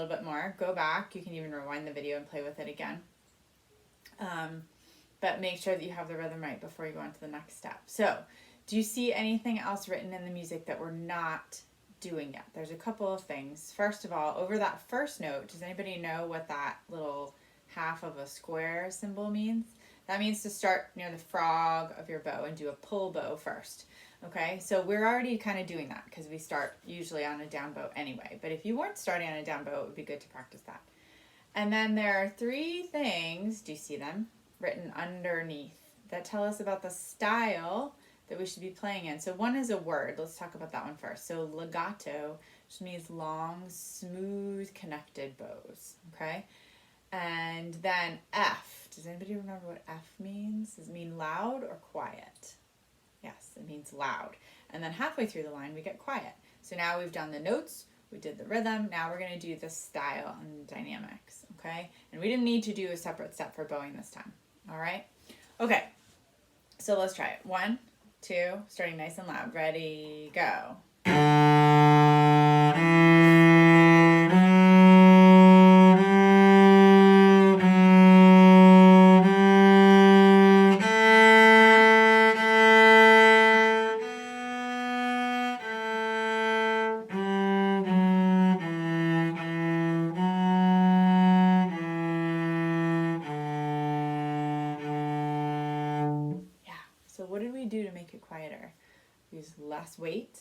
little bit more, go back. You can even rewind the video and play with it again. But make sure that you have the rhythm right before you go on to the next step. So, do you see anything else written in the music that we're not doing yet? There's a couple of things. First of all, over that first note, does anybody know what that little half of a square symbol means? That means to start near the frog of your bow and do a pull bow first. Okay, so we're already kind of doing that because we start usually on a down bow anyway. But if you weren't starting on a down bow, it would be good to practice that. And then there are 3 things, do you see them, written underneath that tell us about the style that we should be playing in. So one is a word. Let's talk about that one first. So legato, which means long, smooth, connected bows. Okay? And then F. Does anybody remember what F means? Does it mean loud or quiet? Yes, it means loud. And then halfway through the line, we get quiet. So now we've done the notes, we did the rhythm, now we're going to do the style and dynamics, okay? And we didn't need to do a separate step for bowing this time, all right? Okay, so let's try it. 1, 2, starting nice and loud. Ready, go. So what did we do to make it quieter? Use less weight,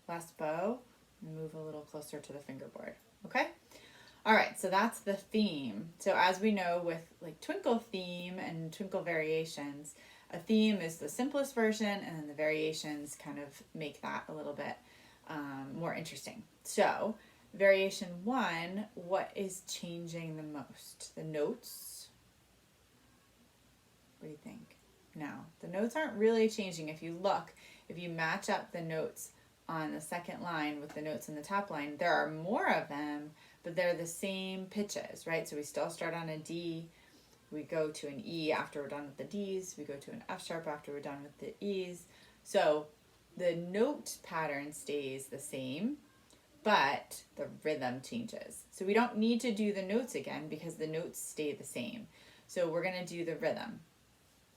less bow, and move a little closer to the fingerboard, okay? All right, so that's the theme. So as we know with like twinkle theme and twinkle variations, a theme is the simplest version and then the variations kind of make that a little bit more interesting. So variation 1, what is changing the most? The notes? What do you think? No, the notes aren't really changing. If you look, if you match up the notes on the second line with the notes in the top line, there are more of them, but they're the same pitches, right? So we still start on a D, we go to an E after we're done with the Ds, we go to an F sharp after we're done with the Es. So the note pattern stays the same, but the rhythm changes. So we don't need to do the notes again because the notes stay the same. So we're going to do the rhythm.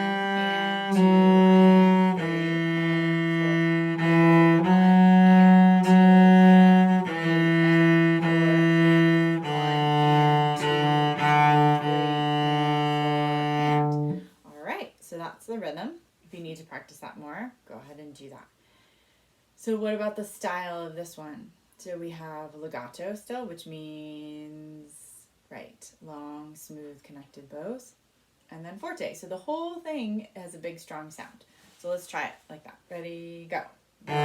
and 2 and 3 and 4. And 1 and 2 and 3 and 4 and 1 and 2 and 3 and 4 and. All right, so that's the rhythm. If you need to practice that more, go ahead and do that. So what about the style of this one? So we have legato still, which means, right, long, smooth, connected bows. And then forte. So the whole thing has a big, strong sound. So let's try it like that. Ready, go. 1,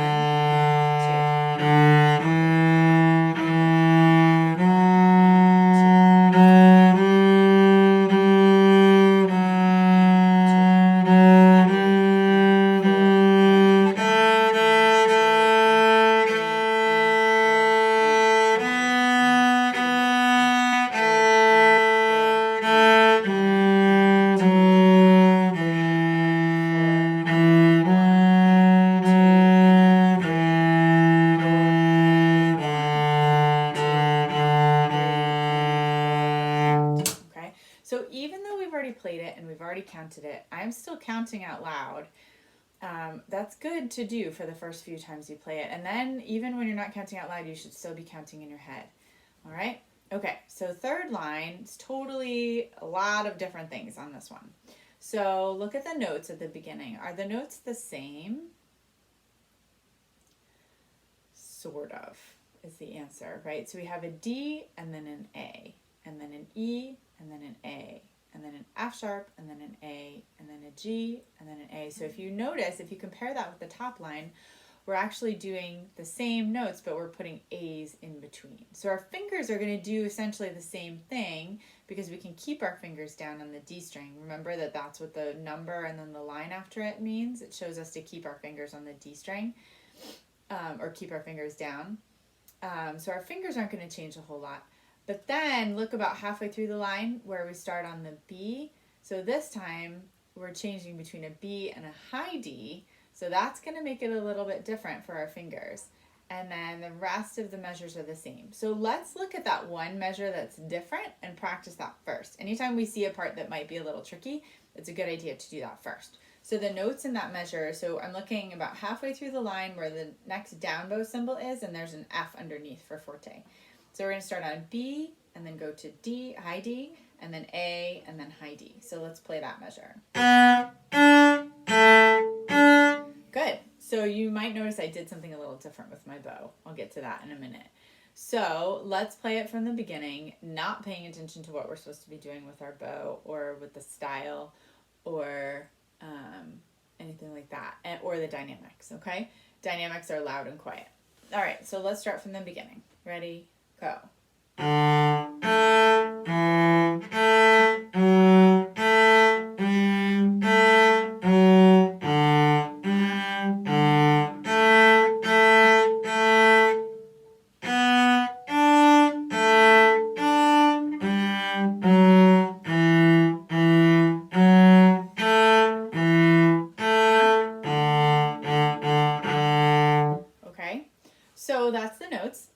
Okay, so even though we've already played it and we've already counted it, I'm still counting out loud. That's good to do for the first few times you play it. And then even when you're not counting out loud, you should still be counting in your head. All right? Okay, so third line is totally a lot of different things on this one. So look at the notes at the beginning. Are the notes the same? Sort of is the answer, right? So we have a D and then an A, and then an E and then an A, and then an F sharp and then an A, and then a G and then an A. So if you notice, if you compare that with the top line, we're actually doing the same notes, but we're putting A's in between. So our fingers are going to do essentially the same thing because we can keep our fingers down on the D string. Remember that that's what the number and then the line after it means. It shows us to keep our fingers on the D string, or keep our fingers down. So our fingers aren't going to change a whole lot. But then look about halfway through the line where we start on the B. So this time we're changing between a B and a high D. So that's going to make it a little bit different for our fingers. And then the rest of the measures are the same. So let's look at that one measure that's different and practice that first. Anytime we see a part that might be a little tricky, it's a good idea to do that first. So the notes in that measure, so I'm looking about halfway through the line where the next down bow symbol is, and there's an F underneath for forte. So we're going to start on B, and then go to D, high D, and then A, and then high D. So let's play that measure. Good. So you might notice I did something a little different with my bow. I'll get to that in a minute. So let's play it from the beginning, not paying attention to what we're supposed to be doing with our bow or with the style or anything like that, or the dynamics, okay? Dynamics are loud and quiet. All right, so let's start from the beginning. Ready, go.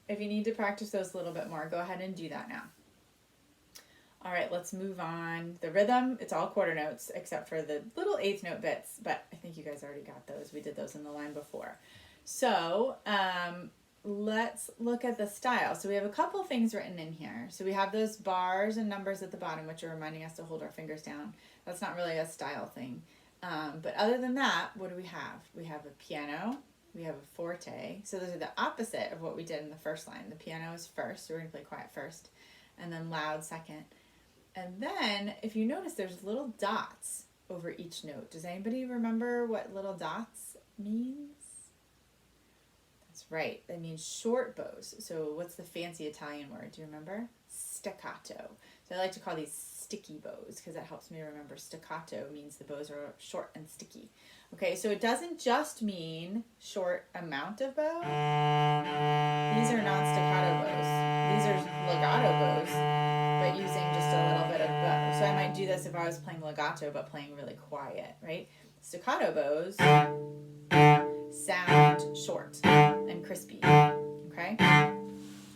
if you need to practice those a little bit more, go ahead and do that now. All right, let's move on. The rhythm, it's all quarter notes except for the little eighth note bits, but I think you guys already got those. We did those in the line before. So let's look at the style. So we have a couple things written in here. So we have those bars and numbers at the bottom, which are reminding us to hold our fingers down. That's not really a style thing. But other than that, what do we have? We have a piano. We have a forte. So those are the opposite of what we did in the first line. The piano is first, so we're going to play quiet first, and then loud second. And then, if you notice, there's little dots over each note. Does anybody remember what little dots means? That's right. That means short bows. So what's the fancy Italian word? Do you remember? Staccato. So I like to call these sticky bows because that helps me remember staccato means the bows are short and sticky. Okay, so it doesn't just mean short amount of bow. These are non-staccato bows. These are legato bows, but using just a little bit of bow. So I might do this if I was playing legato, but playing really quiet, right? Staccato bows sound short and crispy, okay?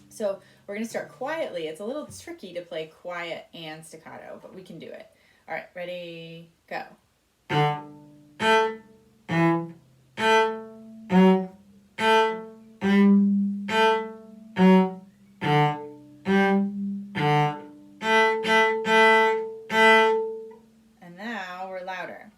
So we're going to start quietly. It's a little tricky to play quiet and staccato, but we can do it. All right, ready, go. And now we're louder.